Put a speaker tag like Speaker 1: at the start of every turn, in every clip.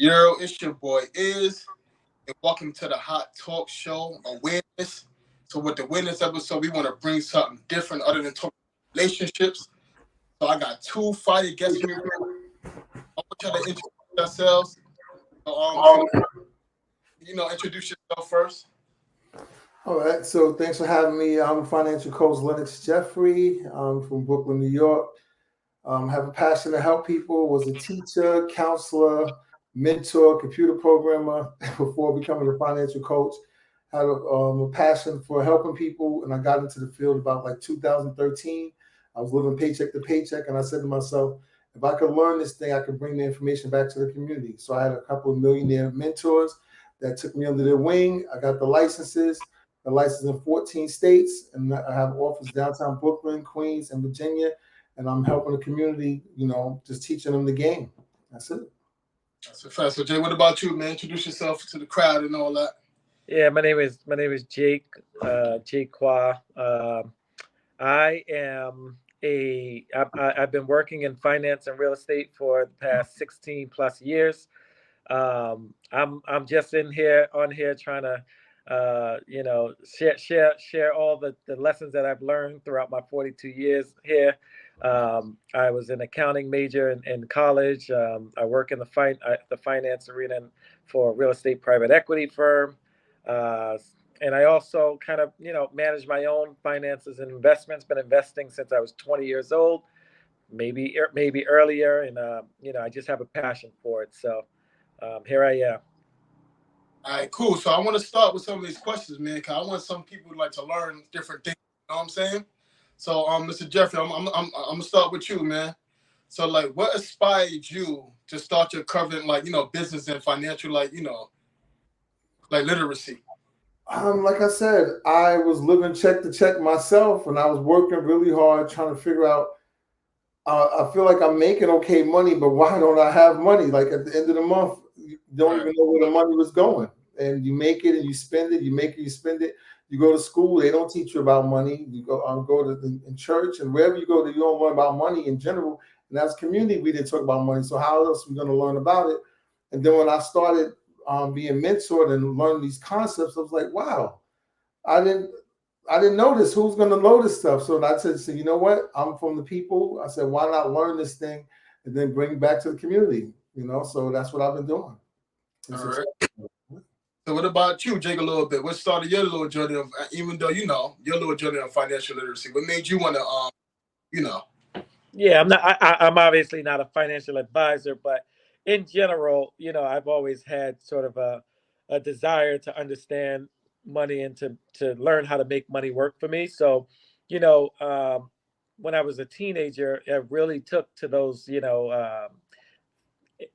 Speaker 1: Yo, it's your boy Is, and welcome to the Hot Talk Show Awareness. So, with the awareness episode, we want to bring something different other than talking relationships. So, I got two fire guests with me. I want y'all to introduce yourselves. So, introduce yourself first.
Speaker 2: All right, so thanks for having me. I'm financial coach Lennox Jeffrey. I'm from Brooklyn, New York. Have a passion to help people. Was a teacher, counselor, mentor, computer programmer before becoming a financial coach. Had a passion for helping people, and I got into the field about like 2013. I was living paycheck to paycheck, and I said to myself, if I could learn this thing, I could bring the information back to the community. So I had a couple of millionaire mentors that took me under their wing. I got the licenses. A license in 14 states, and I have offices downtown Brooklyn, Queens, and Virginia. And I'm helping the community, just teaching them the game. That's it.
Speaker 1: That's a fact. So, Jay, what about you, man? Introduce yourself to the crowd and all that.
Speaker 3: Yeah, my name is Jaquan. I am I've been working in finance and real estate for the past 16 plus years. I'm just on here trying to share all the lessons that I've learned throughout my 42 years here. I was an accounting major in college. I work in the finance arena for a real estate private equity firm. Uh, and I also kind of, manage my own finances and investments. Been investing since I was 20 years old, maybe earlier, and I just have a passion for it. So here I am.
Speaker 1: All right, cool. So, I want to start with some of these questions, man, because I want some people to learn different things. You know what I'm saying? So, Mr. Jeffrey, I'm gonna start with you, man. So, like, what inspired you to start your covenant, business and financial, literacy?
Speaker 2: Like I said, I was living check to check myself, and I was working really hard trying to figure out. I feel like I'm making okay money, but why don't I have money? Like at the end of the month, you don't
Speaker 1: Right.
Speaker 2: even know where the money was going, and you make it and you spend it. You make it, you spend it. You go to school, they don't teach you about money. You go to in church and wherever you go, you don't learn about money in general. And as a community, we didn't talk about money. So how else are we going to learn about it? And then when I started being mentored and learning these concepts, I was like, wow, I didn't I didn't know this. Who's going to know this stuff? So I said, so you know what? I'm from the people. I said, why not learn this thing and then bring it back to the community? So that's what I've been doing.
Speaker 1: All right. So what about you, Jake, a little bit? What started your little journey of, even though your little journey of financial literacy? What made you want to, you know?
Speaker 3: Yeah, I'm obviously not a financial advisor, but in general, I've always had sort of a desire to understand money and to learn how to make money work for me. So, you know, um, when I was a teenager, I really took to those,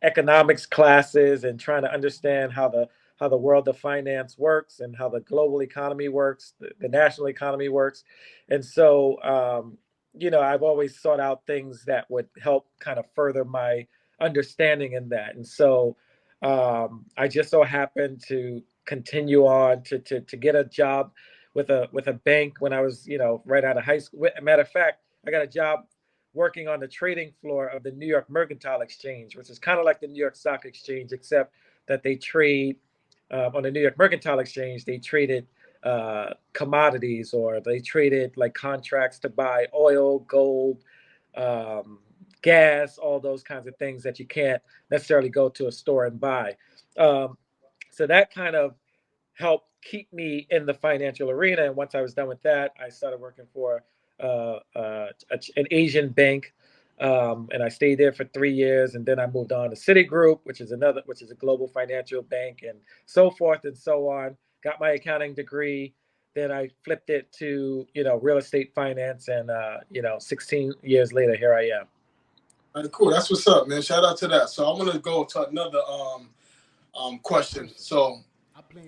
Speaker 3: economics classes and trying to understand how the world of finance works and how the global economy works, the national economy works. And so I've always sought out things that would help kind of further my understanding in that. And so I just so happened to continue on to get a job with a bank when I was, right out of high school. Matter of fact, I got a job working on the trading floor of the New York Mercantile Exchange, which is kind of like the New York Stock Exchange, except that they trade on the New York Mercantile Exchange. They traded commodities, or they traded like contracts to buy oil, gold, um, gas, all those kinds of things that you can't necessarily go to a store and buy. Um, so that kind of helped keep me in the financial arena. And once I was done with that, I started working for an Asian bank, and I stayed there for 3 years. And then I moved on to Citigroup, which is a global financial bank, and so forth and so on. Got my accounting degree. Then I flipped it to real estate finance, and 16 years later, here I am.
Speaker 1: All right, cool. That's what's up, man. Shout out to that. So I want to go to another question. So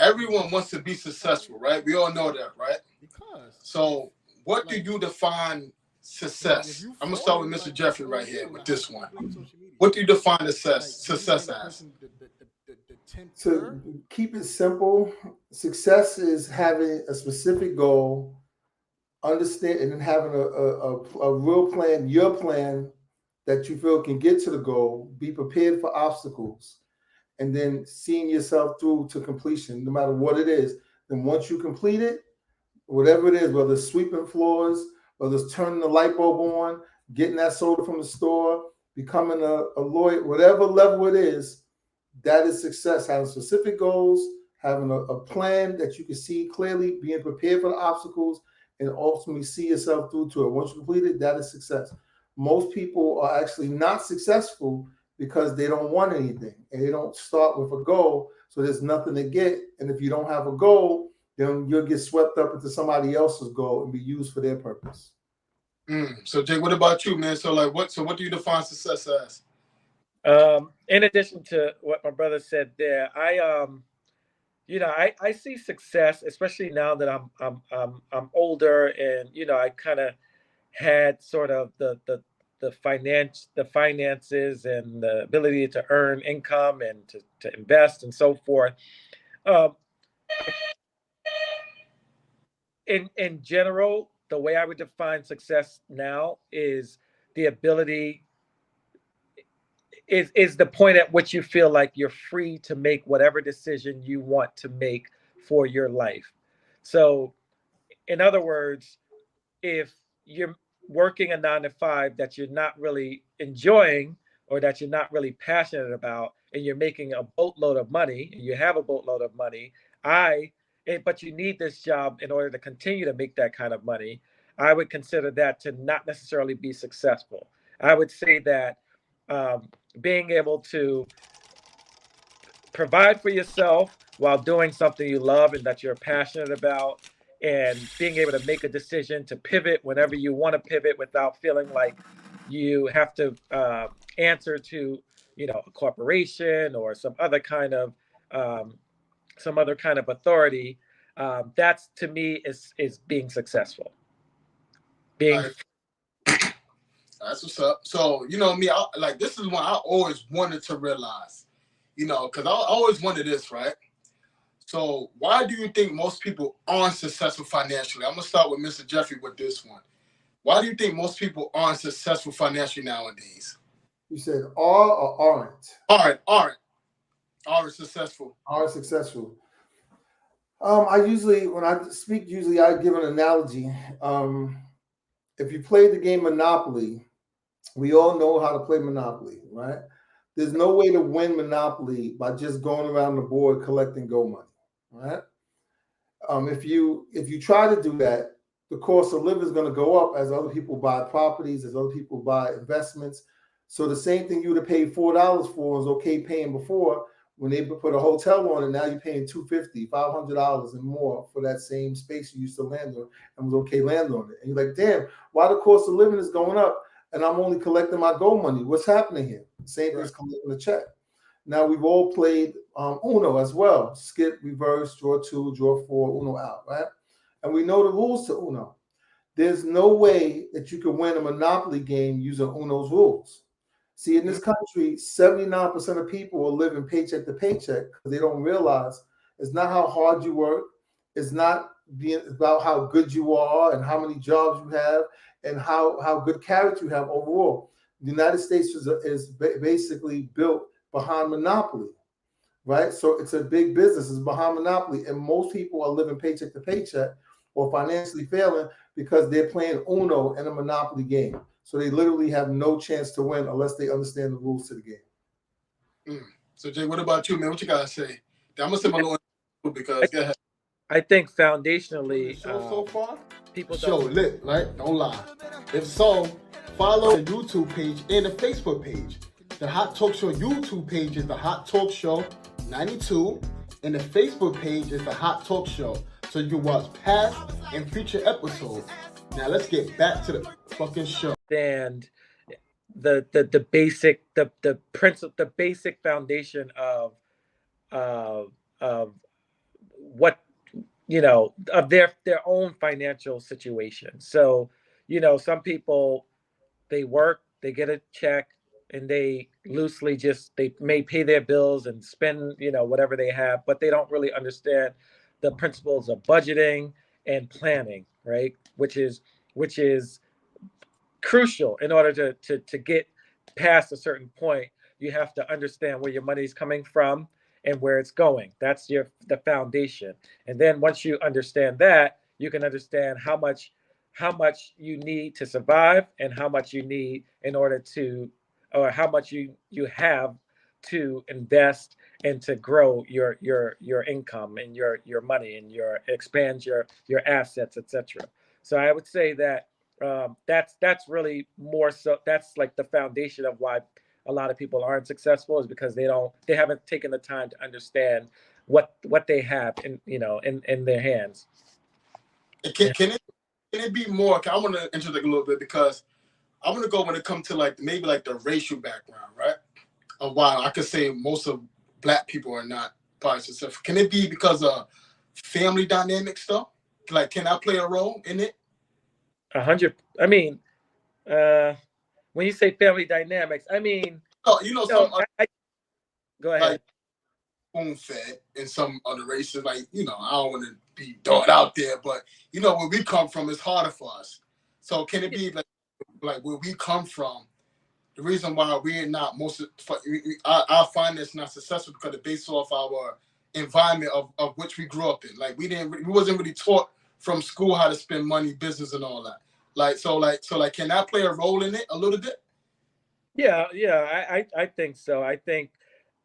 Speaker 1: everyone wants to be successful, right? We all know that, right? So what do you define success? I'm gonna start with Mr. Jeffrey right here with this one. What do you define success as?
Speaker 2: To keep it simple, success is having a specific goal, understand, and then having a real plan, your plan that you feel can get to the goal, be prepared for obstacles, and then seeing yourself through to completion, no matter what it is. Then once you complete it, whatever it is, whether it's sweeping floors, whether it's turning the light bulb on, getting that soda from the store, becoming a lawyer, whatever level it is, that is success. Having specific goals, having a plan that you can see clearly, being prepared for the obstacles, and ultimately see yourself through to it. Once you complete it, that is success. Most people are actually not successful because they don't want anything and they don't start with a goal. So there's nothing to get. And if you don't have a goal, then you'll get swept up into somebody else's goal and be used for their purpose.
Speaker 1: So Jay, what about you, man? So like, what do you define success as?
Speaker 3: In addition to what my brother said there, I see success, especially now that I'm older, and I kind of had sort of the finances and the ability to earn income and to invest and so forth. In general, the way I would define success now is the ability is the point at which you feel like you're free to make whatever decision you want to make for your life. So, in other words, if you're working a 9 to 5 that you're not really enjoying or that you're not really passionate about, and you're making a boatload of money, and you have a boatload of money, but you need this job in order to continue to make that kind of money, I would consider that to not necessarily be successful. I would say that being able to provide for yourself while doing something you love and that you're passionate about, and being able to make a decision to pivot whenever you want to pivot without feeling like you have to answer to a corporation or some other kind of authority. That's, to me, is being successful.
Speaker 1: That's what's up. So, me, this is what I always wanted to realize, because I always wondered this, right? So why do you think most people aren't successful financially? I'm going to start with Mr. Jeffrey with this one. Why do you think most people aren't successful financially nowadays?
Speaker 2: You said are or aren't?
Speaker 1: Aren't successful.
Speaker 2: Aren't successful. When I speak, I give an analogy. If you play the game Monopoly, we all know how to play Monopoly, right? There's no way to win Monopoly by just going around the board collecting go money, right? If you try to do that, the cost of living is going to go up as other people buy properties, as other people buy investments. So the same thing you would have paid $4 for is okay paying before. When they put a hotel on it, now you're paying $250, $500 and more for that same space you used to land on and was okay land on it. And you're like, damn, why the cost of living is going up and I'm only collecting my gold money? What's happening here? Same thing as collecting the check. Now we've all played Uno as well. Skip, reverse, draw 2, draw 4, Uno out, right? And we know the rules to Uno. There's no way that you can win a Monopoly game using Uno's rules. See, in this country, 79% of people are living paycheck to paycheck because they don't realize it's not how hard you work. It's not about how good you are and how many jobs you have and how good character you have overall. The United States is basically built behind monopoly, right? So it's a big business. It's behind monopoly. And most people are living paycheck to paycheck or financially failing because they're playing Uno in a monopoly game. So they literally have no chance to win unless they understand the rules to the game.
Speaker 1: So Jay, what about you, man? What you gotta say? I'm gonna say my little because go ahead.
Speaker 3: I think foundationally,
Speaker 4: so far,
Speaker 3: people
Speaker 4: show lit, right? Don't lie. If so, follow the YouTube page and the Facebook page. The Hot Talk Show YouTube page is the Hot Talk Show 92, and the Facebook page is the Hot Talk Show. So you can watch past and future episodes. Now let's get back to the fucking show.
Speaker 3: And the basic principle, the basic foundation of what of their own financial situation. So some people, they work, they get a check, and they loosely they may pay their bills and spend whatever they have, but they don't really understand the principles of budgeting and planning, right? Which is crucial in order to get past a certain point. you have to understand where your money is coming from and where it's going. That's the foundation. And then once you understand that, you can understand how much you need to survive and how much you need in order to, or how much you have to invest and to grow your income and your money and your expand your assets, etc. So I would say that that's really more so, that's like the foundation of why a lot of people aren't successful, is because they haven't taken the time to understand what they have in their hands.
Speaker 1: Can it be more? I want to interject a little bit, because I want to go when it comes to like maybe like the racial background, right? Of why I could say most of Black people are not probably successful. Can it be because of family dynamics stuff? Like, can I play a role in it?
Speaker 3: 100. I mean, when you say family dynamics, I mean,
Speaker 1: Oh, some
Speaker 3: go
Speaker 1: like
Speaker 3: ahead.
Speaker 1: spoon fed in some other races. Like, I don't want to be thrown out there, but where we come from is harder for us. So can it be like where we come from? The reason why we're not our finance not successful because it's based off our environment of which we grew up in. Like we wasn't really taught from school how to spend money, business, and all that. So can I play a role in it a little bit?
Speaker 3: Yeah, I think so. I think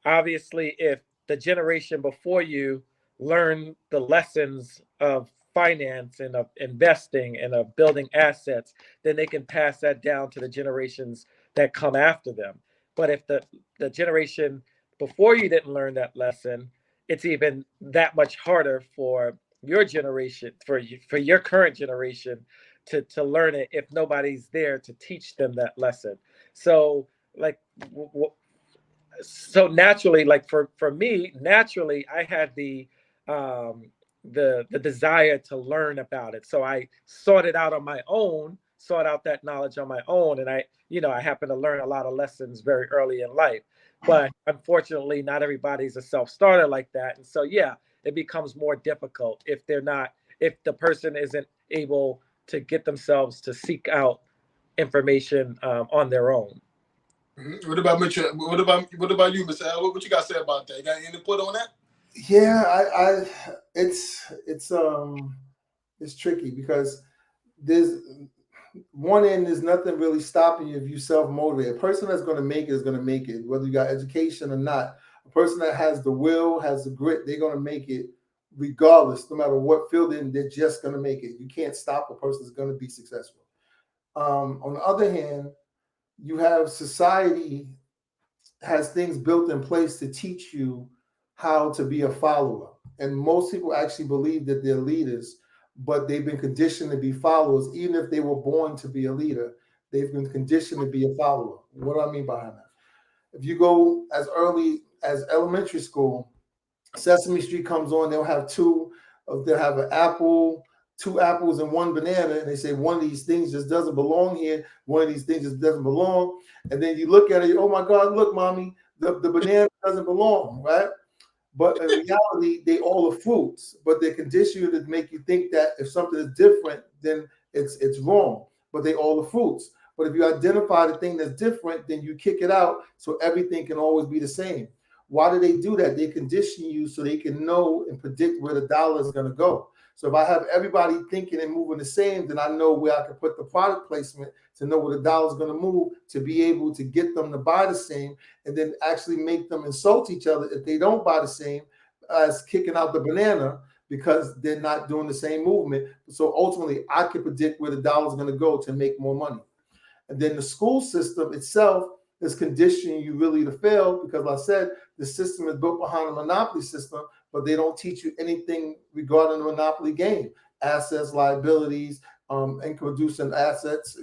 Speaker 3: obviously if the generation before you learn the lessons of finance and of investing and of building assets, then they can pass that down to the generations that come after them. But if the generation before you didn't learn that lesson, it's even that much harder for your generation, for your current generation to learn it if nobody's there to teach them that lesson. So like so naturally, like for me, naturally I had the desire to learn about it, so I sought it out on my own, sought out that knowledge on my own, and I happened to learn a lot of lessons very early in life. But unfortunately not everybody's a self-starter like that, and so yeah, it becomes more difficult if the person isn't able to get themselves to seek out information on their own.
Speaker 1: Mm-hmm. What about Mitchell? What about you, Mr. L? What you got to say about that? You got any input on that?
Speaker 2: Yeah, it's tricky because there's one end, there's nothing really stopping you if you self-motivate. A person that's going to make it is going to make it, whether you got education or not. A person that has the will, has the grit, they're going to make it regardless, no matter what field in, they're just going to make it. You can't stop a person that's going to be successful. On the other hand, you have society has things built in place to teach you how to be a follower. And most people actually believe that they're leaders, but they've been conditioned to be followers. Even if they were born to be a leader, they've been conditioned to be a follower. What do I mean by that? If you go as early as elementary school, Sesame Street comes on, they'll have an apple, two apples and one banana, and they say one of these things just doesn't belong here. One of these things just doesn't belong. And then you look at it, oh my God, look, mommy, the banana doesn't belong, right? But in reality, they all are fruits, but they condition you to make you think that if something is different, then it's wrong. But they all are fruits. But if you identify the thing that's different, then you kick it out so everything can always be the same. Why do they do that? They condition you so they can know and predict where the dollar is going to go. So if I have everybody thinking and moving the same, then I know where I can put the product placement to know where the dollar is going to move, to be able to get them to buy the same, and then actually make them insult each other if they don't buy the same, as kicking out the banana because they're not doing the same movement. So ultimately, I can predict where the dollar is going to go to make more money. And then the school system itself is conditioning you really to fail because, like I said, the system is built behind a monopoly system, but they don't teach you anything regarding the monopoly game, assets, liabilities, income producing assets,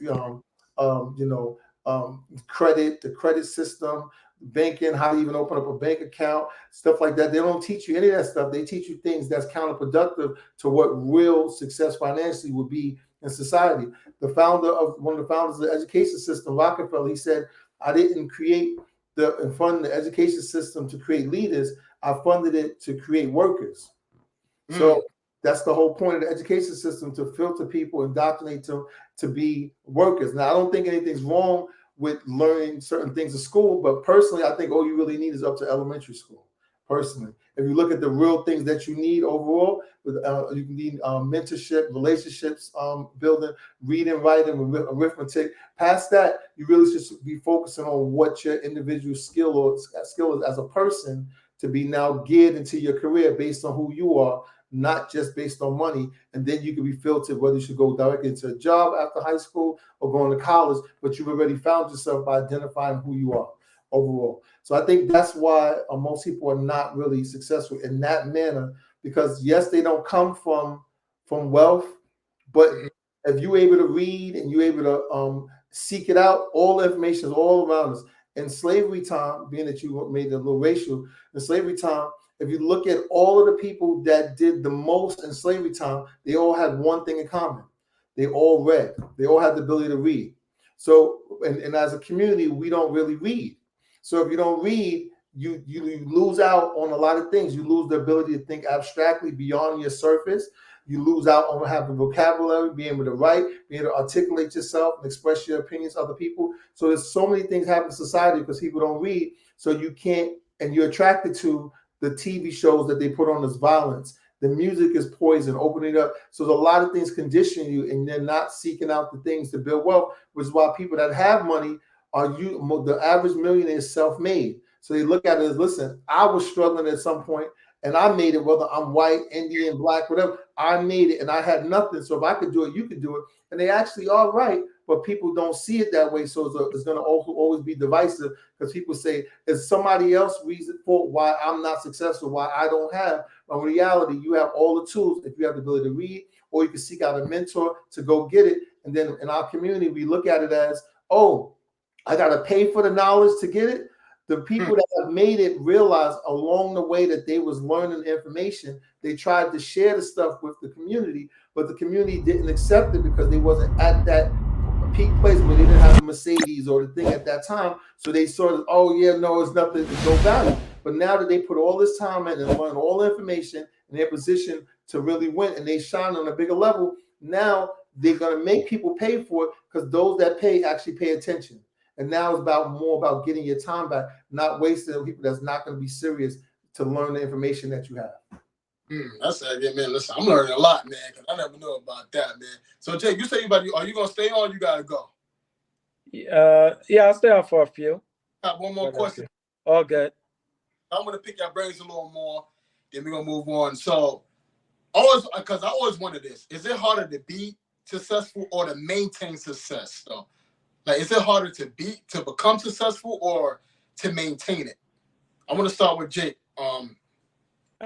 Speaker 2: credit, the credit system, banking, how to even open up a bank account, stuff like that. They don't teach you any of that stuff. They teach you things that's counterproductive to what real success financially would be in society. One of the founders of the education system, Rockefeller, he said, I didn't create and fund the education system to create leaders. I funded it to create workers. So that's the whole point of the education system, to filter people, indoctrinate them to be workers. Now, I don't think anything's wrong with learning certain things at school. But personally, I think all you really need is up to elementary school. Personally, if you look at the real things that you need overall, you need mentorship, relationships building, reading, writing, arithmetic. Past that, you really should be focusing on what your individual skill is as a person to be now geared into your career based on who you are, not just based on money. And then you can be filtered whether you should go directly into a job after high school or going to college, but you've already found yourself by identifying who you are overall. So I think that's why most people are not really successful in that manner, because yes, they don't come from wealth, but if you're able to read and you're able to seek it out, all the information is all around us. In slavery time, being that you made it a little racial, in slavery time, if you look at all of the people that did the most in slavery time, they all had one thing in common. They all read. They all had the ability to read. So, and as a community, we don't really read. So if you don't read, you lose out on a lot of things. You lose the ability to think abstractly beyond your surface. You lose out on having vocabulary, being able to write, being able to articulate yourself and express your opinions to other people. So there's so many things happen in society because people don't read. So you can't, and you're attracted to the TV shows that they put on as violence. The music is poison, opening it up. So there's a lot of things condition you, and they're not seeking out the things to build wealth, which is why people that have money the average millionaire is self-made. So they look at it as, listen, I was struggling at some point and I made it, whether I'm white, Indian, black, whatever, I made it and I had nothing. So if I could do it, you could do it. And they actually are right, but people don't see it that way. So it's going to always be divisive because people say, is somebody else reason for why I'm not successful, why I don't have? But in reality, you have all the tools if you have the ability to read, or you can seek out a mentor to go get it. And then in our community, we look at it as, oh, I got to pay for the knowledge to get it. The people that have made it realize along the way that they was learning information, they tried to share the stuff with the community, but the community didn't accept it because they wasn't at that peak place where they didn't have a Mercedes or the thing at that time. So they sort of, oh yeah, no, it's nothing, it's no value. But now that they put all this time in and learn all the information and they're positioned to really win and they shine on a bigger level, now they're going to make people pay for it because those that pay actually pay attention. And now it's more about getting your time back, not wasting on people that's not going to be serious to learn the information that you have.
Speaker 1: That's it, man. Listen, I'm learning a lot, man, because I never knew about that, man. So, Jake, you say are you going to stay on or you got to go?
Speaker 3: Yeah, I'll stay on for a few.
Speaker 1: Got one more question.
Speaker 3: All good.
Speaker 1: I'm going to pick your brains a little more, then we're going to move on. So, because I always wonder this, is it harder to be successful or to maintain success? So, like, is it harder to become successful or to maintain it? I want to start with Jake.
Speaker 3: I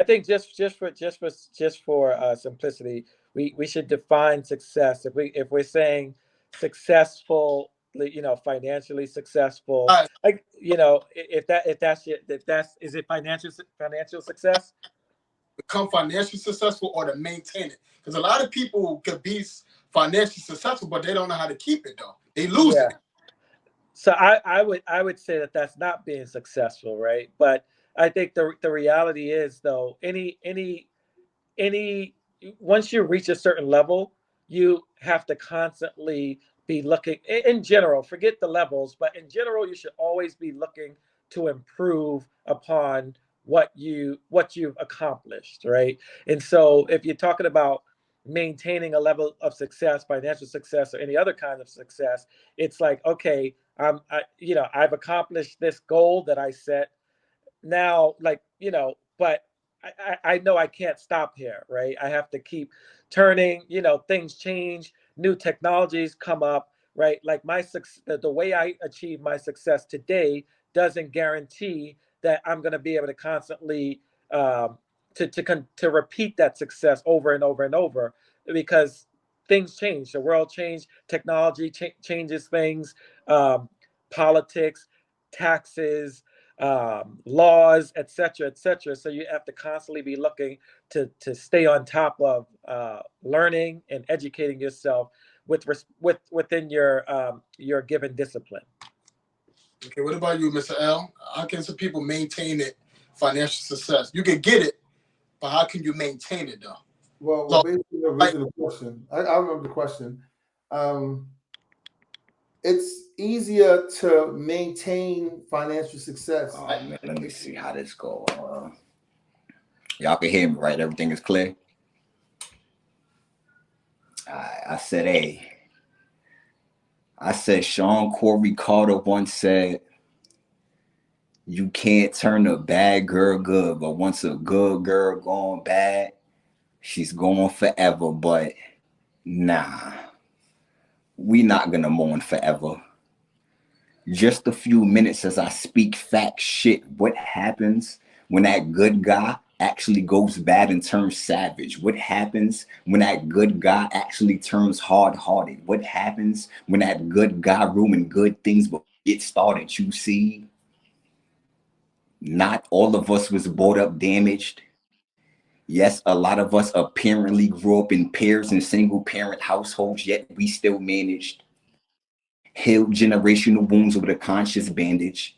Speaker 3: think just for simplicity, we should define success. If we're saying successful, financially successful,
Speaker 1: Right.
Speaker 3: like, is it financial success?
Speaker 1: Become financially successful or to maintain it? Because a lot of people could be financially successful, but they don't know how to keep it though. They lose it.
Speaker 3: So I would say that that's not being successful, right? But I think the reality is, though, any once you reach a certain level, you have to constantly be looking. In general, forget the levels, but in general, you should always be looking to improve upon what you've accomplished, right? And so if you're talking about maintaining a level of success, financial success, or any other kind of success, it's like, okay, I've accomplished this goal that I set. Now, but I know I can't stop here, right? I have to keep turning, things change, new technologies come up, right? Like the way I achieve my success today doesn't guarantee that I'm going to be able to constantly to repeat that success over and over and over, because things change, the world change, technology changes things, politics, taxes, laws, etc., etc. So you have to constantly be looking to stay on top of learning and educating yourself within your given discipline.
Speaker 1: Okay, what about you, Mr. L? How can some people maintain it, financial success? You can get it, but how can you maintain it though?
Speaker 2: Well, basically the original question, I remember the question. it's easier to maintain financial success.
Speaker 5: Oh man, let me see how this go. Y'all can hear me, right? Everything is clear. I said, hey. I said Sean Corey Carter once said, "You can't turn a bad girl good, but once a good girl gone bad, she's gone forever." But nah, we not gonna mourn forever. Just a few minutes as I speak fact shit. What happens when that good guy actually goes bad and turns savage? What happens when that good guy actually turns hard-hearted? What happens when that good guy ruins good things but get started? You see, not all of us was brought up damaged. Yes, a lot of us apparently grew up in pairs and single parent households, yet we still managed. Healed generational wounds with a conscious bandage.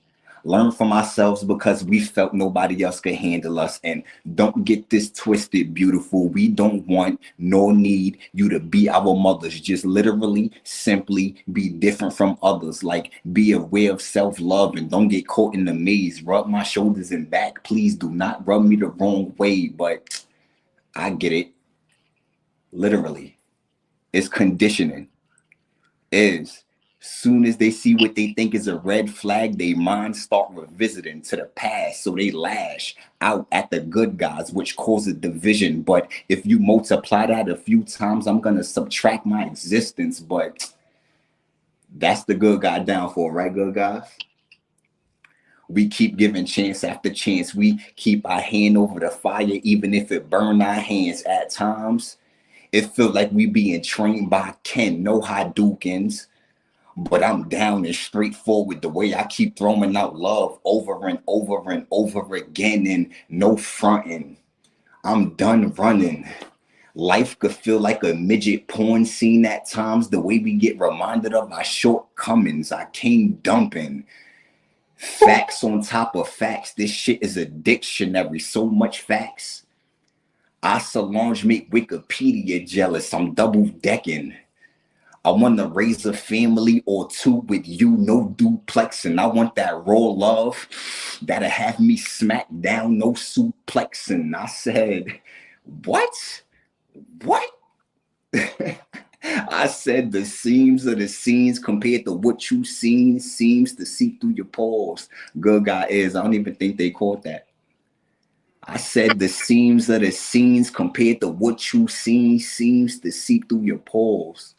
Speaker 5: Learn from ourselves because we felt nobody else could handle us. And don't get this twisted, beautiful. We don't want nor need you to be our mothers. Just literally, simply be different from others. Like, be aware of self-love and don't get caught in the maze. Rub my shoulders and back. Please do not rub me the wrong way. But I get it. Literally. It's conditioning. Is soon as they see what they think is a red flag, they minds start revisiting to the past, so they lash out at the good guys, which causes division. But if you multiply that a few times, I'm gonna subtract my existence. But that's the good guy downfall, right, good guys? We keep giving chance after chance. We keep our hand over the fire, even if it burn our hands at times. It feels like we being trained by Ken, no Hadoukens. But I'm down and straightforward the way I keep throwing out love over and over and over again, and no fronting. I'm done running. Life could feel like a midget porn scene at times, the way we get reminded of our shortcomings. I came dumping. Facts on top of facts. This shit is a dictionary. So much facts. I Solange make Wikipedia jealous. I'm double decking. I want to raise a family or two with you, no duplexing. I want that raw love that'll have me smack down, no suplexing. I said, what? What? I said the seams of the scenes compared to what you seen seems to seep through your pores. Good guy is. I don't even think they caught that. I said the seams of the scenes compared to what you seen seems to seep through your pores.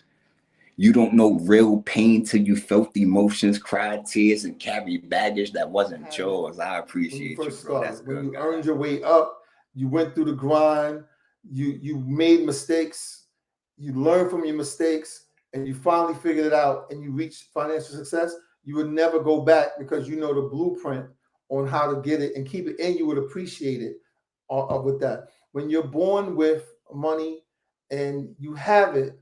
Speaker 5: You don't know real pain till you felt the emotions, cried tears, and carried baggage that wasn't yours. I appreciate
Speaker 2: when you first
Speaker 5: you, bro.
Speaker 2: started, when you earned your way up, you went through the grind, you made mistakes, you learned from your mistakes, and you finally figured it out, and you reached financial success. You would never go back because you know the blueprint on how to get it and keep it, and you would appreciate it with that. When you're born with money and you have it,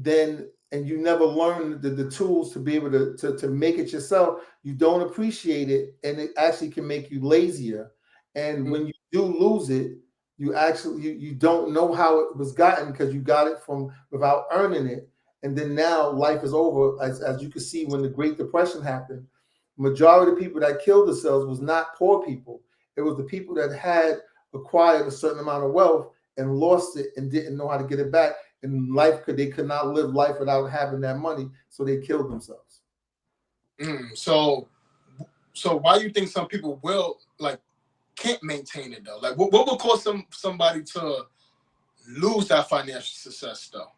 Speaker 2: then and you never learn the tools to be able to make it yourself, you don't appreciate it, and it actually can make you lazier. And when you do lose it, you actually you don't know how it was gotten because you got it from without earning it. And then now life is over. As you can see, when the Great Depression happened, majority of the people that killed themselves was not poor people. It was the people that had acquired a certain amount of wealth and lost it and didn't know how to get it back. In life, they could not live life without having that money, so they killed themselves.
Speaker 1: So why do you think some people can't maintain it though? Like, what would cause somebody to lose that financial success though?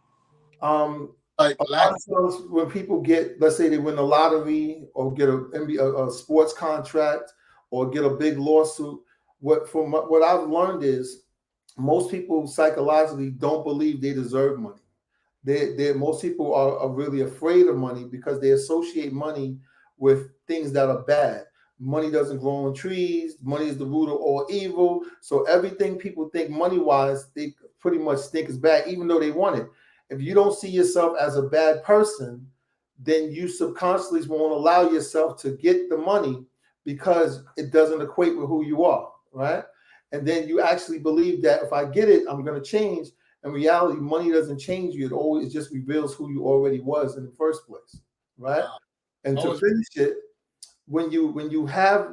Speaker 2: When people get, let's say they win the lottery or get a sports contract or get a big lawsuit, what I've learned is most people psychologically don't believe they deserve money. Most people are really afraid of money because they associate money with things that are bad. Money doesn't grow on trees. Money is the root of all evil. So everything people think money-wise, they pretty much think is bad, even though they want it. If you don't see yourself as a bad person, then you subconsciously won't allow yourself to get the money because it doesn't equate with who you are, right? And then you actually believe that if I get it, I'm going to change. In reality, money doesn't change you. It just reveals who you already was in the first place. right? And to finish it, when you have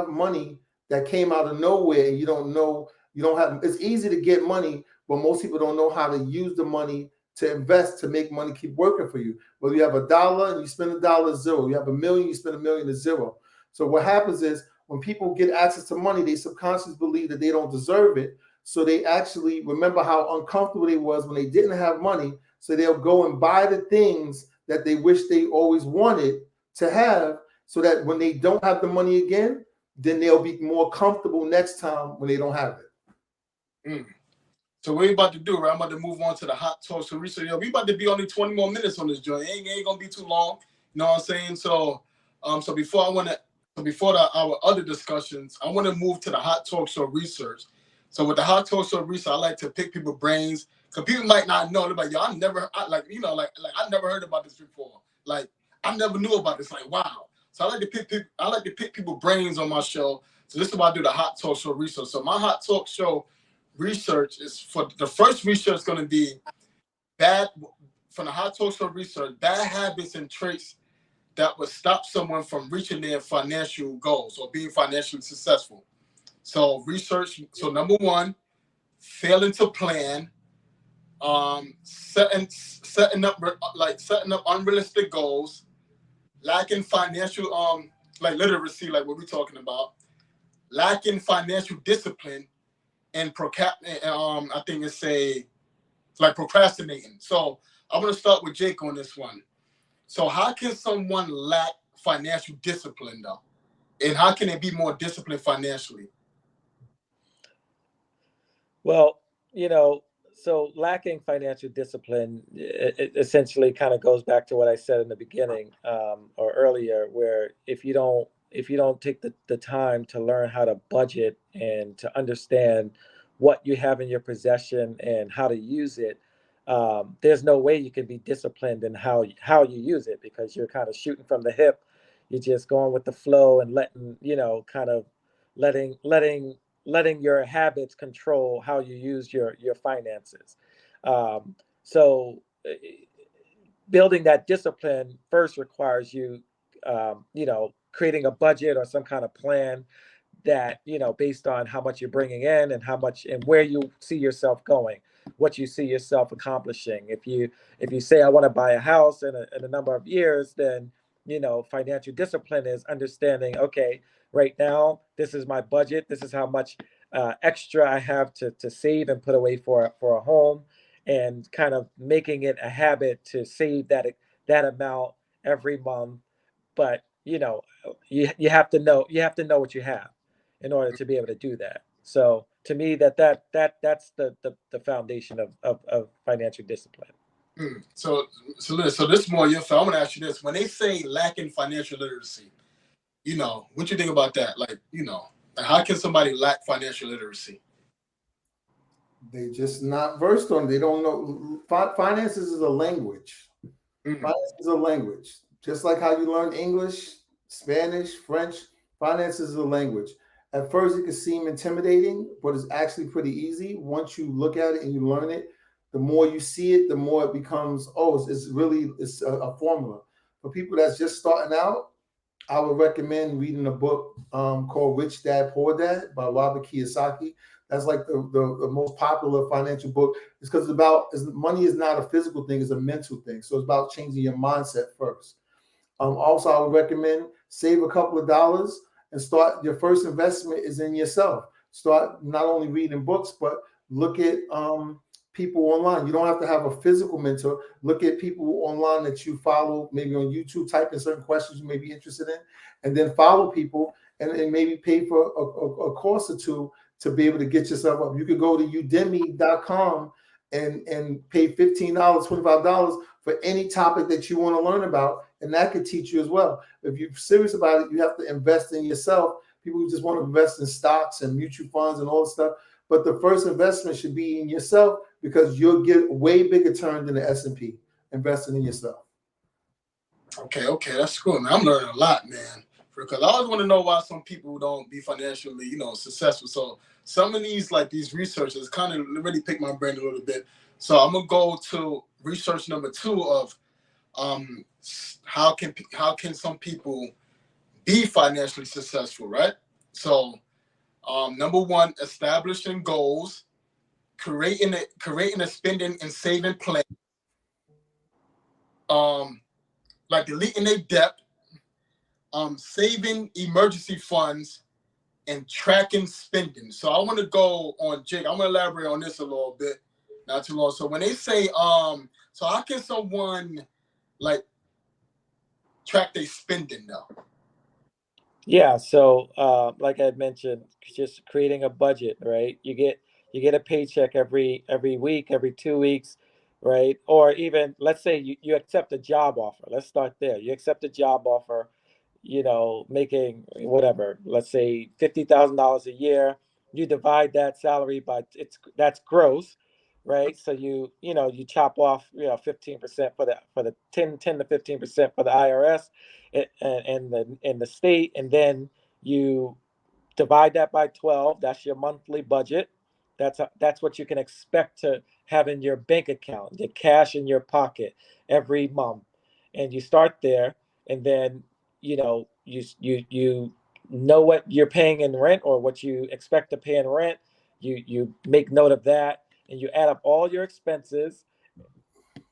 Speaker 2: money that came out of nowhere, and you don't have, it's easy to get money, but most people don't know how to use the money to invest, to make money keep working for you. Well, you have $1 and you spend $1, zero. You have $1 million, you spend $1 million, is zero. So what happens is when people get access to money, they subconsciously believe that they don't deserve it. So they actually remember how uncomfortable it was when they didn't have money. So they'll go and buy the things that they wish they always wanted to have, so that when they don't have the money again, then they'll be more comfortable next time when they don't have it.
Speaker 1: So what we about to do, right? I'm about to move on to the hot talk. So research, we about to be only 20 more minutes on this joint. It ain't gonna be too long. You know what I'm saying? So, so before our other discussions, I want to move to the hot talk show research. So with the hot talk show research, I like to pick people's brains, because people might not know. They're like, yo, I never heard about this before. Like, I never knew about this. Like, wow. So I like to pick people's brains on my show. So this is why I do the hot talk show research. So my hot talk show research is, for the first research is going to be bad, from the hot talk show research, bad habits and traits that would stop someone from reaching their financial goals or being financially successful. So research. So number one, failing to plan, setting up unrealistic goals, lacking financial literacy, like what we're talking about, lacking financial discipline, and I think it's procrastinating. So I'm gonna start with Jake on this one. So how can someone lack financial discipline though? And how can they be more disciplined financially?
Speaker 3: Well, so lacking financial discipline, it essentially kind of goes back to what I said in the beginning, or earlier, where if you don't take the time to learn how to budget and to understand what you have in your possession and how to use it, there's no way you can be disciplined in how you use it, because you're kind of shooting from the hip. You're just going with the flow and letting your habits control how you use your finances. So building that discipline first requires you, creating a budget or some kind of plan that, based on how much you're bringing in and how much and where you see yourself going, what you see yourself accomplishing. If you say, I want to buy a house in a number of years, then financial discipline is understanding, okay, right now this is my budget, this is how much extra I have to save and put away for a home, and kind of making it a habit to save that amount every month. But you have to know what you have in order to be able to do that. So to me, that's the foundation of financial discipline.
Speaker 1: So this is more your fault. I'm gonna ask you this: when they say lacking financial literacy, what you think about that? Like, how can somebody lack financial literacy?
Speaker 2: They just not versed on it. They don't know. Finances is a language. Finance is a language. Just like how you learn English, Spanish, French, finance is a language. At first, it can seem intimidating, but it's actually pretty easy. Once you look at it and you learn it, the more you see it, the more it becomes, it's a formula. For people that's just starting out, I would recommend reading a book called Rich Dad, Poor Dad by Robert Kiyosaki. That's like the most popular financial book. It's because money is not a physical thing, it's a mental thing. So it's about changing your mindset first. Also, I would recommend save a couple of dollars and start. Your first investment is in yourself. Start not only reading books, but look at people online. You don't have to have a physical mentor. Look at people online that you follow, maybe on YouTube, type in certain questions you may be interested in, and then follow people and maybe pay for a course or two to be able to get yourself up. You could go to udemy.com and pay $15, $25 for any topic that you want to learn about, and that could teach you as well. If you're serious about it, you have to invest in yourself. People who just want to invest in stocks and mutual funds and all this stuff, but the first investment should be in yourself, because you'll get way bigger turn than the S&P investing in yourself.
Speaker 1: Okay, that's cool, man. I'm learning a lot, man. Because I always want to know why some people don't be financially, successful. So some of these researchers kind of really pick my brain a little bit. So I'm gonna go to research number 2 of how can some people be financially successful, right? So, number one, establishing goals, creating a spending and saving plan, like deleting their debt, saving emergency funds, and tracking spending. So I want to go on, Jake. I'm gonna elaborate on this a little bit, not too long. So when they say, so how can someone like track their spending though?
Speaker 3: Yeah, so like I mentioned, just creating a budget, right? You get a paycheck every week, every 2 weeks, right? Or even let's say you accept a job offer. Let's start there. You accept a job offer, making whatever, let's say $50,000 a year. You divide that salary by that's gross, right? So you chop off 15% for the 10 to 15% for the IRS and the state, and then you divide that by 12. That's your monthly budget. That's what you can expect to have in your bank account, the cash in your pocket every month, and you start there, and then you know what you're paying in rent or what you expect to pay in rent. You make note of that, and you add up all your expenses,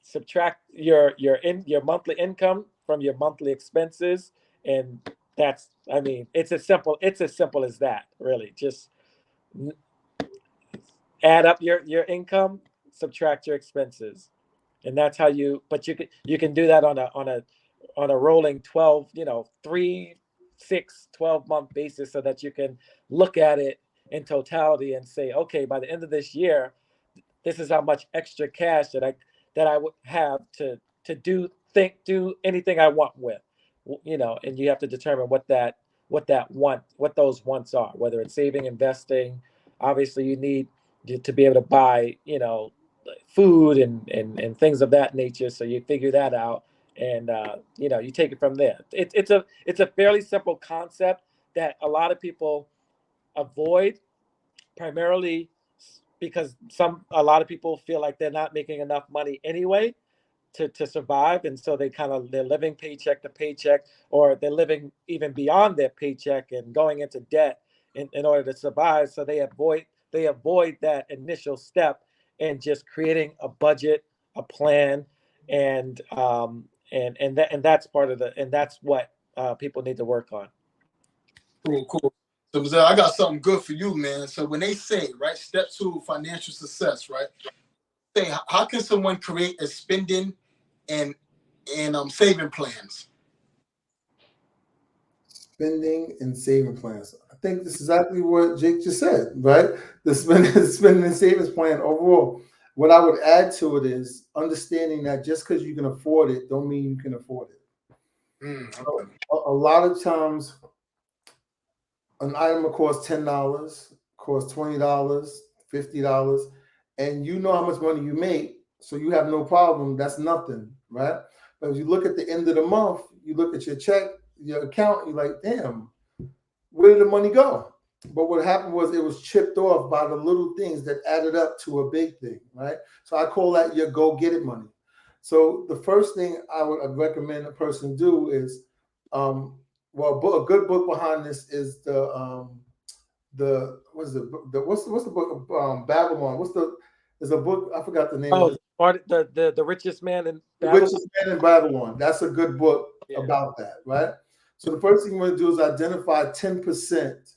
Speaker 3: subtract your monthly income from your monthly expenses, and it's as simple as that, really. Just add up your income, subtract your expenses, and that's how you can do that on a rolling 12, 3 6 12 month basis, so that you can look at it in totality and say, okay, by the end of this year, this is how much extra cash that I would have to do anything I want with, and you have to determine what those wants are, whether it's saving, investing. Obviously, you need to be able to buy, food and things of that nature. So you figure that out, and you take it from there. It's a fairly simple concept that a lot of people avoid, primarily because a lot of people feel like they're not making enough money anyway to survive, and so they're living paycheck to paycheck, or they're living even beyond their paycheck and going into debt in order to survive. So they avoid that initial step and just creating a budget, a plan, and that's part of and that's what people need to work on.
Speaker 1: Cool. So Mizell, I got something good for you, man. So when they say, right, step 2, financial success, right? Say, how can someone create a spending and saving plans?
Speaker 2: Spending and saving plans. I think this is exactly what Jake just said, right? The spending and savings plan overall. What I would add to it is understanding that just because you can afford it, don't mean you can afford it.
Speaker 1: Okay.
Speaker 2: A lot of times, an item will cost $10, cost $20, $50, and you know how much money you make, so you have no problem. That's nothing, right? But if you look at the end of the month, you look at your check, your account, you're like, damn, where did the money go? But what happened was it was chipped off by the little things that added up to a big thing, right? So I call that your go get it money. So the first thing I'd recommend a person do is, a good book behind this is what's the book of Babylon? There's a book, I forgot the name of it.
Speaker 3: The richest man in
Speaker 2: The
Speaker 3: Babylon.
Speaker 2: Richest Man in Babylon. That's a good book about that, right? So the first thing you want to do is identify 10%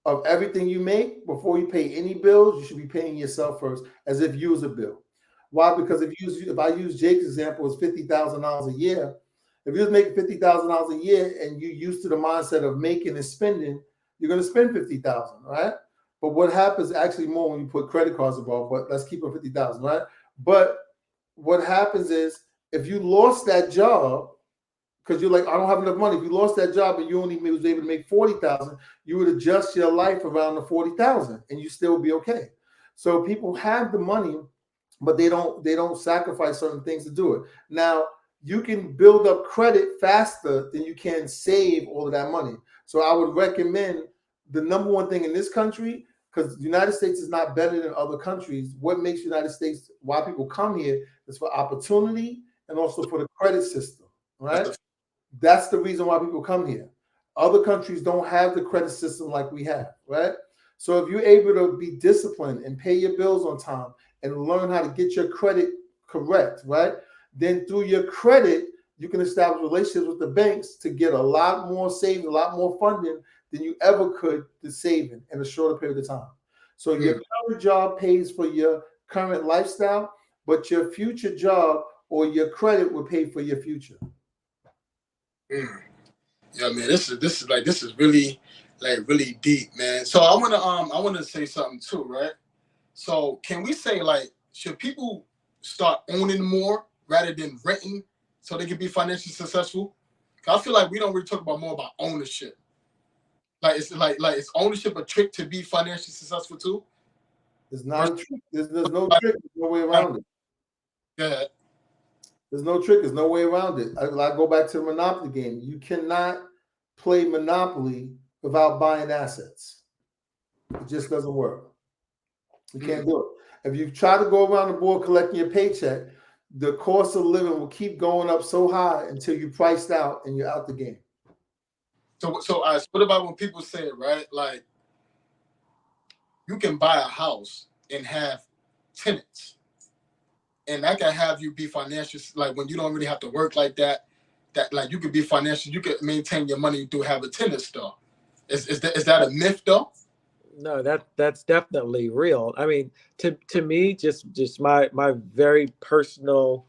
Speaker 2: of everything you make. Before you pay any bills, you should be paying yourself first, as if you was a bill. Why? Because if I use Jake's example, it's $50,000 a year. If you was making $50,000 a year and you used to the mindset of making and spending, you're going to spend $50,000, right? But what happens actually more when you put credit cards involved? But let's keep it $50,000, right? But what happens is if you lost that job because you're like, I don't have enough money. If you lost that job and you only was able to make 40,000, you would adjust your life around the 40,000 and you still be okay. So people have the money, but they don't sacrifice certain things to do it. Now, you can build up credit faster than you can save all of that money. So I would recommend the number one thing in this country, because the United States is not better than other countries. What makes the United States, why people come here, is for opportunity and also for the credit system, right? That's the reason why people come here. Other countries don't have the credit system like we have, right? So if you're able to be disciplined and pay your bills on time and learn how to get your credit correct, right? Then through your credit, you can establish relationships with the banks to get a lot more savings, a lot more funding than you ever could to saving in a shorter period of time. So your current job pays for your current lifestyle, but your future job or your credit will pay for your future.
Speaker 1: Yeah, man, this is really really deep, man. So I wanna say something too, right? So can we say like should people start owning more rather than renting so they can be financially successful? I feel like we don't really talk about more about ownership. Like it's ownership a trick to be financially successful too?
Speaker 2: There's not a trick. There's no trick. There's no way around it.
Speaker 1: Yeah.
Speaker 2: There's no trick. There's no way around it. I go back to the Monopoly game. You cannot play Monopoly without buying assets. It just doesn't work. You can't do it. If you try to go around the board collecting your paycheck, the cost of living will keep going up so high until you're priced out and you're out the game.
Speaker 1: So what about when people say it, right? Like you can buy a house and have tenants. And that can have you be financial, like when you don't really have to work like that, like you could be financial, you could maintain your money through have a tenant store. Is that a myth though?
Speaker 3: No, that's definitely real. I mean, to me, just my very personal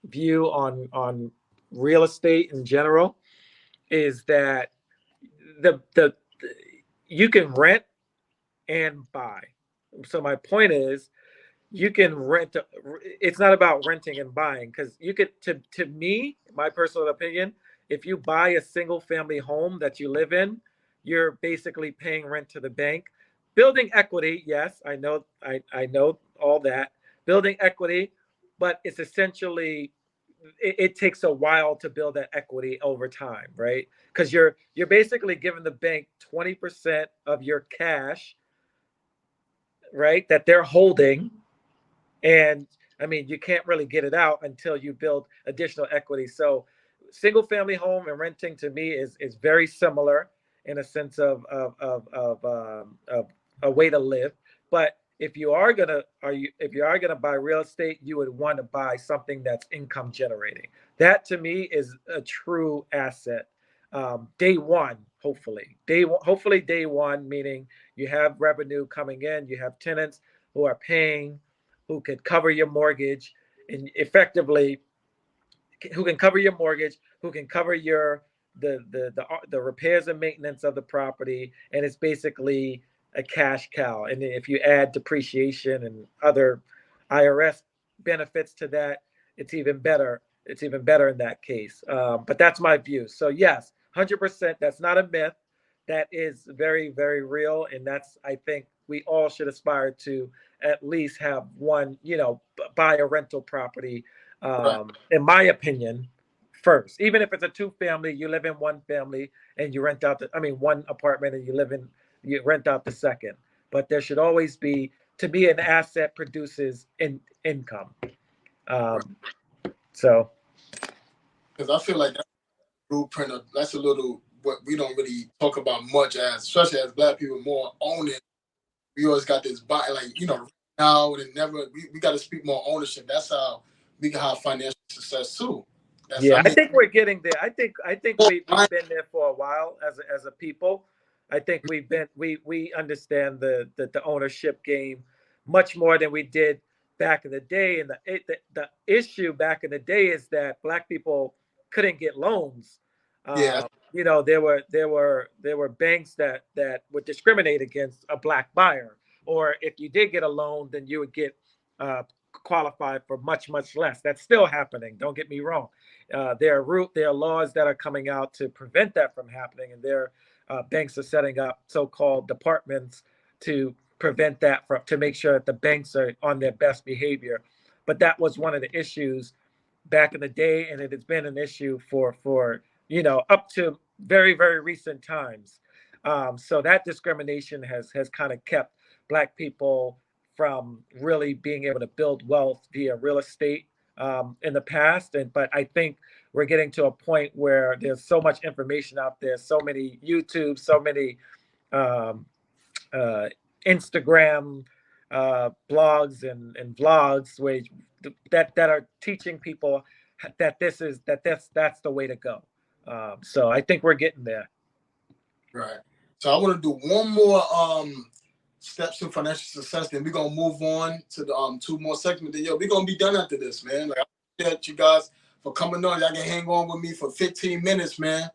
Speaker 3: view on real estate in general is that the you can rent and buy. So my point is you can rent. It's not about renting and buying because you could to me, my personal opinion, if you buy a single family home that you live in, you're basically paying rent to the bank. Building equity, yes, I know all that. Building equity, but it's essentially it takes a while to build that equity over time, right? Because you're basically giving the bank 20% of your cash, right, that they're holding. And I mean, you can't really get it out until you build additional equity. So, single family home and renting to me is very similar in a sense of a way to live. But if you are gonna buy real estate, you would want to buy something that's income generating. That to me is a true asset. Day one, hopefully day one, meaning you have revenue coming in, you have tenants who are paying, who could cover your mortgage, and effectively who can cover your mortgage, who can cover your the repairs and maintenance of the property, and it's basically a cash cow. And if you add depreciation and other IRS benefits to that, it's even better. It's even better in that case. But that's my view. So yes, 100%. That's not a myth. That is very, very real, and that's I think we all should aspire to at least have one. Buy a rental property
Speaker 1: Right.
Speaker 3: in my opinion, first. Even if it's a two family, you live in one family and you rent out one apartment and you rent out the second. But there should always be, to me, an asset produces income. Um, so,
Speaker 1: Because I feel like that's a blueprint of that's a little what we don't really talk about much as, especially as Black people, more owning. We always got this body, like now and never. We got to speak more ownership. That's how we can have financial success too.
Speaker 3: I think we're getting there. I think we've been there for a while as a people. I think we understand the ownership game much more than we did back in the day. And the issue back in the day is that Black people couldn't get loans.
Speaker 1: Yeah.
Speaker 3: There were banks that would discriminate against a Black buyer, or if you did get a loan, then you would get qualified for much less. That's still happening. Don't get me wrong. There are laws that are coming out to prevent that from happening, and banks are setting up so-called departments to prevent that to make sure that the banks are on their best behavior. But that was one of the issues back in the day, and it has been an issue for up to very, very recent times. So that discrimination has kind of kept Black people from really being able to build wealth via real estate in the past. But I think we're getting to a point where there's so much information out there, so many YouTube, so many um, Instagram blogs and vlogs where that are teaching people that that's the way to go. So I think we're getting there.
Speaker 1: Right. So I want to do one more steps to financial success, then we're gonna move on to the 2 more segments. Then we're gonna be done after this, man. Like, I appreciate you guys for coming on. Y'all can hang on with me for 15 minutes, man.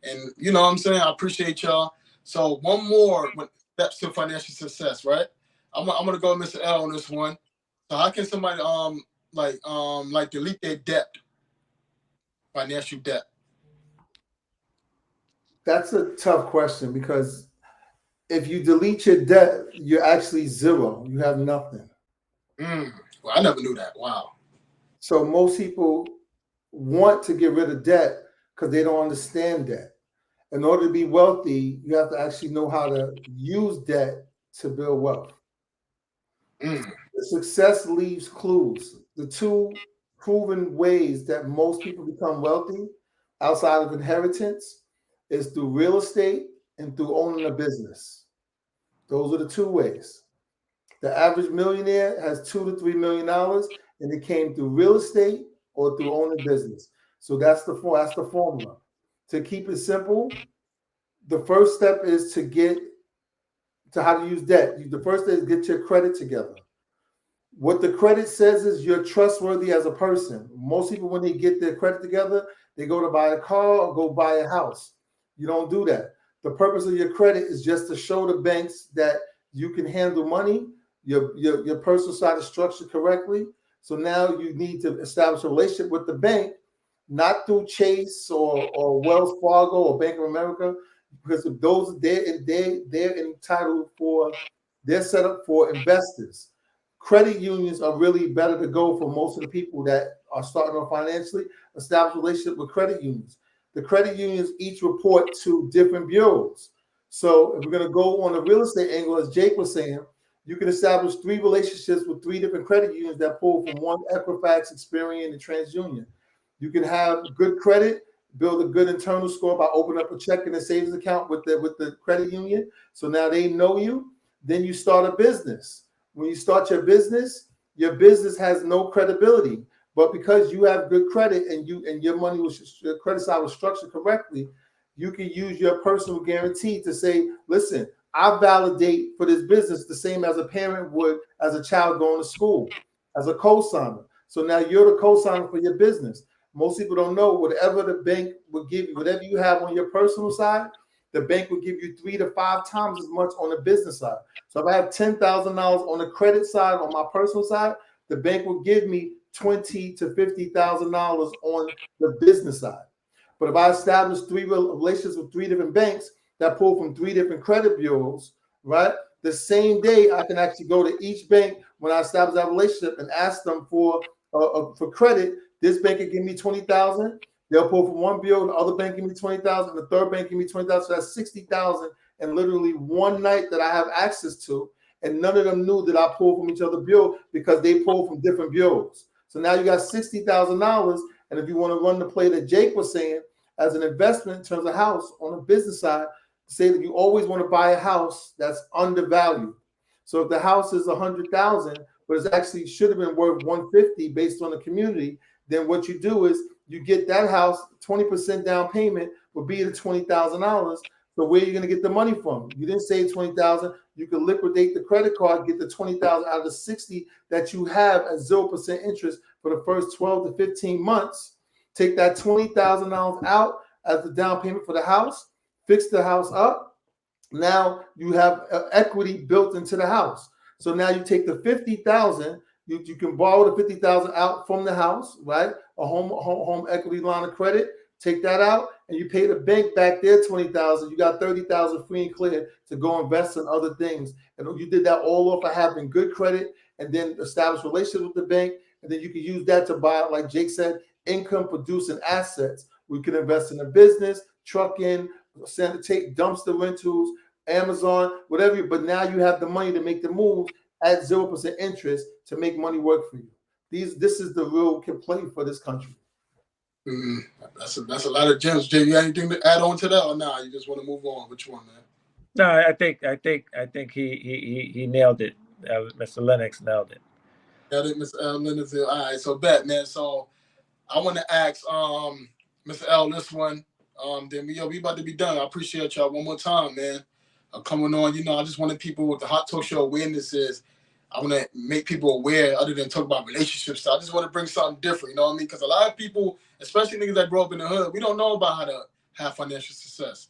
Speaker 1: And you know what I'm saying? I appreciate y'all. So one more with steps to financial success, right? I'm gonna go with Mr. L on this one. So how can somebody like delete their debt, financial debt?
Speaker 2: That's a tough question because if you delete your debt, you're actually zero. You have nothing.
Speaker 1: Well, I never knew that. Wow.
Speaker 2: So most people want to get rid of debt because they don't understand debt. In order to be wealthy, you have to actually know how to use debt to build wealth. Success leaves clues. The 2 proven ways that most people become wealthy outside of inheritance is through real estate and through owning a business. Those are the 2 ways. The average millionaire has $2 to $3 million, and it came through real estate or through owning business. So that's the formula. To keep it simple, the first step is to get to how to use debt. The first thing is get your credit together. What the credit says is you're trustworthy as a person. Most people, when they get their credit together, they go to buy a car or go buy a house. You don't do that. The purpose of your credit is just to show the banks that you can handle money, your personal side is structured correctly. So now you need to establish a relationship with the bank, not through Chase or Wells Fargo or Bank of America, because of those they're entitled for, they're set up for investors. Credit unions are really better to go for most of the people that are starting off financially. Establish a relationship with credit unions. The credit unions each report to different bureaus. So if we're going to go on the real estate angle, as Jake was saying, you can establish 3 relationships with 3 different credit unions that pull from one Equifax, Experian, and TransUnion. You can have good credit, build a good internal score by opening up a checking and savings account with the credit union. So now they know you. Then you start a business. When you start your business has no credibility. But because you have good credit and your money was, your credit side was structured correctly, you can use your personal guarantee to say, listen, I validate for this business the same as a parent would as a child going to school, as a co-signer. So now you're the co-signer for your business. Most people don't know, whatever the bank would give you, whatever you have on your personal side, the bank will give you 3 to 5 times as much on the business side. So if I have $10,000 on the credit side, on my personal side, the bank will give me $20,000 to $50,000 on the business side. But if I establish 3 relationships with 3 different banks that pull from 3 different credit bureaus, right? The same day I can actually go to each bank when I establish that relationship and ask them for credit. This bank can give me $20,000. They'll pull from one bureau, the other bank give me $20,000, the third bank give me $20,000. So that's $60,000 in literally one night that I have access to. And none of them knew that I pulled from each other bureau because they pulled from different bureaus. So now you got $60,000. And if you want to run the play that Jake was saying as an investment in terms of house on the business side, say that you always want to buy a house that's undervalued. So if the house is $100,000, but it actually should have been worth $150 based on the community, then what you do is you get that house, 20% down payment would be the $20,000. So where are you going to get the money from? You didn't save $20,000. You can liquidate the credit card, get the $20,000 out of the $60,000 that you have at 0% interest for the first 12 to 15 months. Take that $20,000 out as the down payment for the house, fix the house up. Now you have equity built into the house. So now you take the $50,000, you can borrow the $50,000 out from the house, right? A home equity line of credit. Take that out, and you pay the bank back their $20,000. You got $30,000 free and clear to go invest in other things. And you did that all off of having good credit, and then establish relationships with the bank, and then you can use that to buy, like Jake said, income-producing assets. We can invest in a business, trucking, take dumpster rentals, Amazon, whatever. But now you have the money to make the moves at 0% interest to make money work for you. This is the real play for this country.
Speaker 1: That's a lot of gems. Jay, you got anything to add on to that, or nah? You just want to move on? Which one, man?
Speaker 3: No, I think he nailed it. Mr. Lennox nailed it.
Speaker 1: Got it, Mr. Lennox. All right, so bet, man. So I want to ask Mr. L this one. Then we about to be done. I appreciate y'all one more time, man. Coming on. I just wanted people with the Hot Talk Show awareness is I want to make people aware other than talk about relationships. I just want to bring something different, you know what I mean? Because a lot of people, especially niggas that grow up in the hood, we don't know about how to have financial success.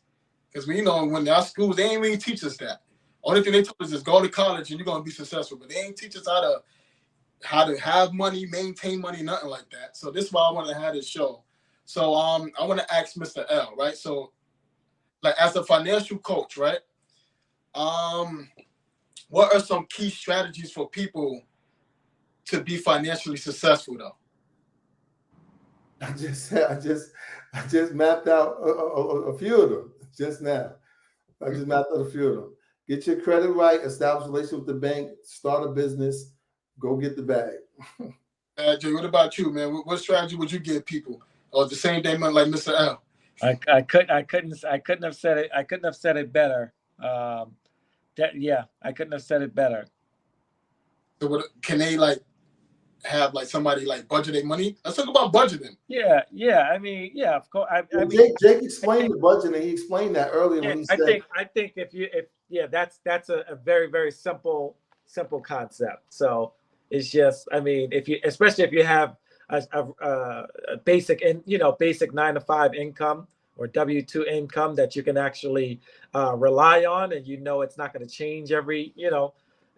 Speaker 1: Because when our schools, they ain't really teach us that. Only thing they told us is go to college and you're going to be successful. But they ain't teach us how to have money, maintain money, nothing like that. So this is why I want to have this show. So I want to ask Mr. L, right? So like as a financial coach, right? What are some key strategies for people to be financially successful though?
Speaker 2: I just mapped out a few of them just now. I just mapped out a few of them. Get your credit right, establish a relationship with the bank, start a business, go get the bag.
Speaker 1: Jay, what about you, man? What strategy would you give people? Or the same day, man, like Mr. L?
Speaker 3: I couldn't have said it. I couldn't have said it better. I couldn't have said it better.
Speaker 1: So what can they like have like somebody like budget their money? Let's talk about budgeting.
Speaker 3: Yeah. I mean, yeah, of course.
Speaker 2: Jake explained the budgeting. He explained that earlier when he said.
Speaker 3: I think that's a very, very simple concept. So it's just, I mean, especially if you have a basic 9-to-5 income or W-2 income that you can actually rely on, and it's not going to change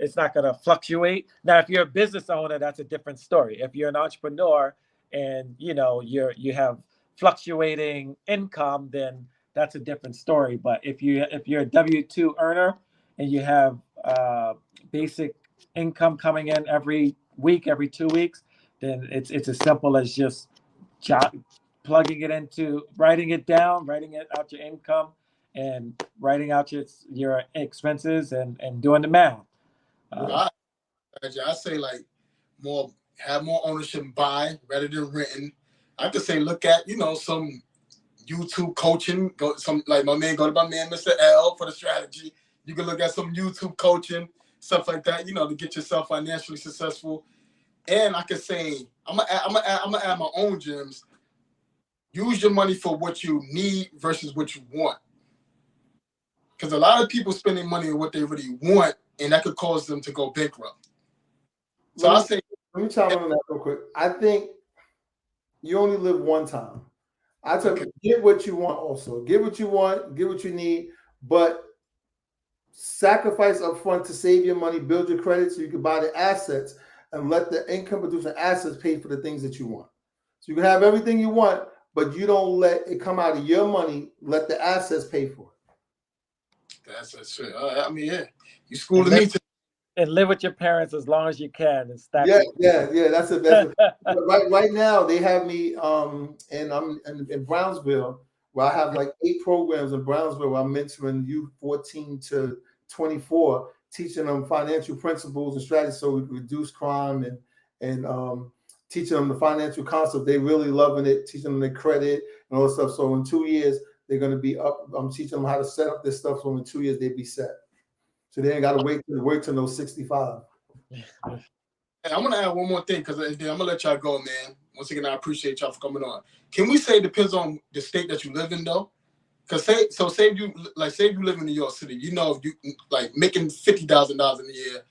Speaker 3: it's not going to fluctuate. Now, if you're a business owner, that's a different story. If you're an entrepreneur and you have fluctuating income, then that's a different story. But if you're a W-2 earner and you have basic income coming in every week, every 2 weeks, then it's as simple as just plugging it into, writing it out your income, and writing out your expenses and doing the math.
Speaker 1: I say like have more ownership and buy rather than renting. I could say look at some YouTube coaching. Go to my man Mr. L for the strategy. You can look at some YouTube coaching, stuff like that, to get yourself financially successful. And I could say I'm gonna add my own gems. Use your money for what you need versus what you want. Because a lot of people spending money on what they really want, and that could cause them to go bankrupt. So let
Speaker 2: me chime in on that real quick. I think you only live one time. I tell you, get what you want also. Get what you want, get what you need, but sacrifice up front to save your money, build your credit so you can buy the assets and let the income producing assets pay for the things that you want. So you can have everything you want, but you don't let it come out of your money, let the assets pay for it.
Speaker 1: That's true. I mean, yeah. You schooling me to
Speaker 3: and live with your parents as long as you can and stack.
Speaker 2: Yeah. That's the best. right now they have me and I'm in Brownsville where I have like 8 programs in Brownsville where I'm mentoring youth 14 to 24, teaching them financial principles and strategies so we can reduce crime and teaching them the financial concept. They really loving it, teaching them their credit and all that stuff. So in 2 years they're going to be up. I'm teaching them how to set up this stuff. So in 2 years they'll be set. So they ain't got to wait till those 65.
Speaker 1: And I'm going to add one more thing because I'm going to let y'all go, man. Once again, I appreciate y'all for coming on. Can we say it depends on the state that you live in, though? Because say if you live in New York City, if you like making $50,000 a year,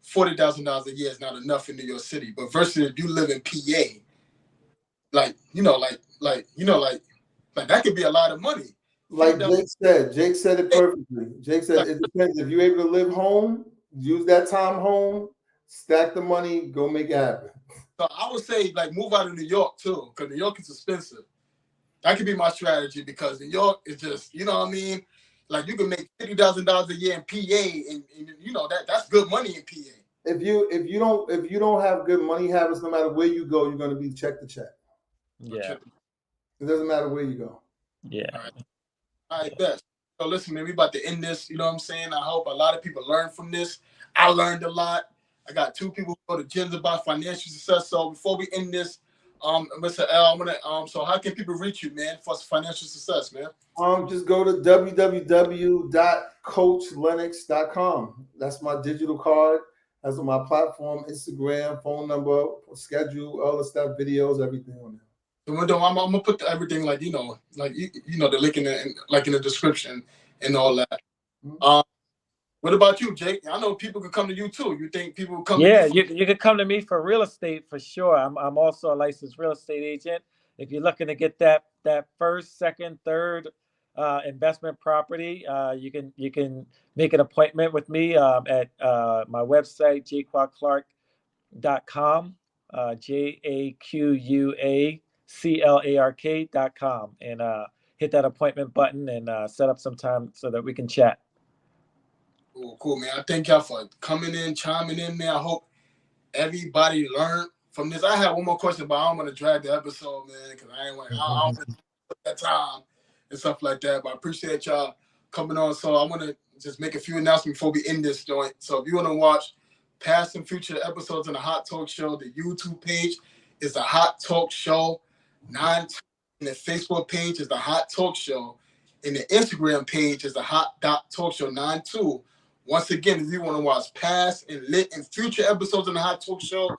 Speaker 1: $40,000 a year is not enough in New York City. But versus if you live in PA, like that could be a lot of money.
Speaker 2: Like Jake said it perfectly. Jake said it depends. If you're able to live home, use that time home, stack the money, go make it happen.
Speaker 1: So I would say like move out of New York too, because New York is expensive. That could be my strategy because New York is just, you know what I mean? Like you can make $50,000 a year in PA, and that's good money in PA.
Speaker 2: If you don't have good money habits, no matter where you go, you're going to be check to check.
Speaker 3: Yeah.
Speaker 2: It doesn't matter where you go.
Speaker 3: Yeah.
Speaker 1: All right, best. So listen, man, we about to end this. You know what I'm saying? I hope a lot of people learn from this. I learned a lot. I got 2 people who go to gyms about financial success. So before we end this, Mr. L, I'm gonna so how can people reach you, man, for financial success, man?
Speaker 2: Just go to www.coachlennox.com. That's my digital card. That's on my platform, Instagram, phone number, schedule, all the stuff, videos, everything on there.
Speaker 1: So I'm gonna put everything like you know the link in the description and all that. What about you, Jake? I know people could come to you too. You think people will come to you?
Speaker 3: Yeah, you could come to me for real estate for sure. I'm also a licensed real estate agent. If you're looking to get that first, second, third investment property, you can make an appointment with me at my website, jaquaclark.com, JAQUACLARK.com, and hit that appointment button and set up some time so that we can chat.
Speaker 1: Cool, man. I thank y'all for coming in, chiming in, man. I hope everybody learned from this. I have one more question, but I don't want to drag the episode, man, because I don't want to put that time and stuff like that. But I appreciate y'all coming on. So I want to just make a few announcements before we end this joint. So if you want to watch past and future episodes in the Hot Talk Show, the YouTube page is the Hot Talk Show 92, and the Facebook page is the Hot Talk Show, and the Instagram page is the Hot Talk Show 92. Once again, if you want to watch past and lit and future episodes in the Hot Talk Show,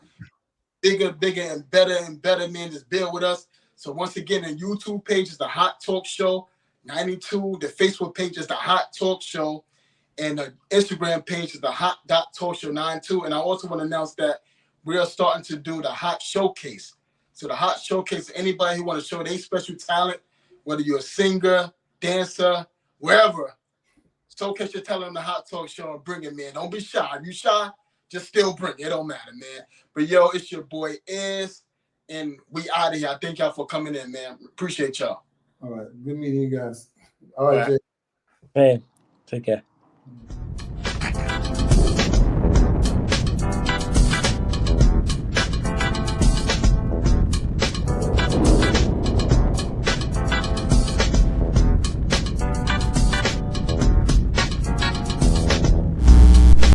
Speaker 1: bigger and better, man, just bear with us. So once again, the YouTube page is the Hot Talk Show 92. The Facebook page is the Hot Talk Show. And the Instagram page is the Hot Talk Show 92. And I also want to announce that we are starting to do the Hot Showcase. So the Hot Showcase, anybody who want to show their special talent, whether you're a singer, dancer, wherever, showcase your talent on the Hot Talk Show and bring it, man. Don't be shy. If you shy, just still bring it. It don't matter, man. But yo, it's your boy Iz, and we out of here. I thank y'all for coming in, man. Appreciate y'all.
Speaker 2: All right. Good meeting you guys. All right, Jay.
Speaker 3: Hey, take care.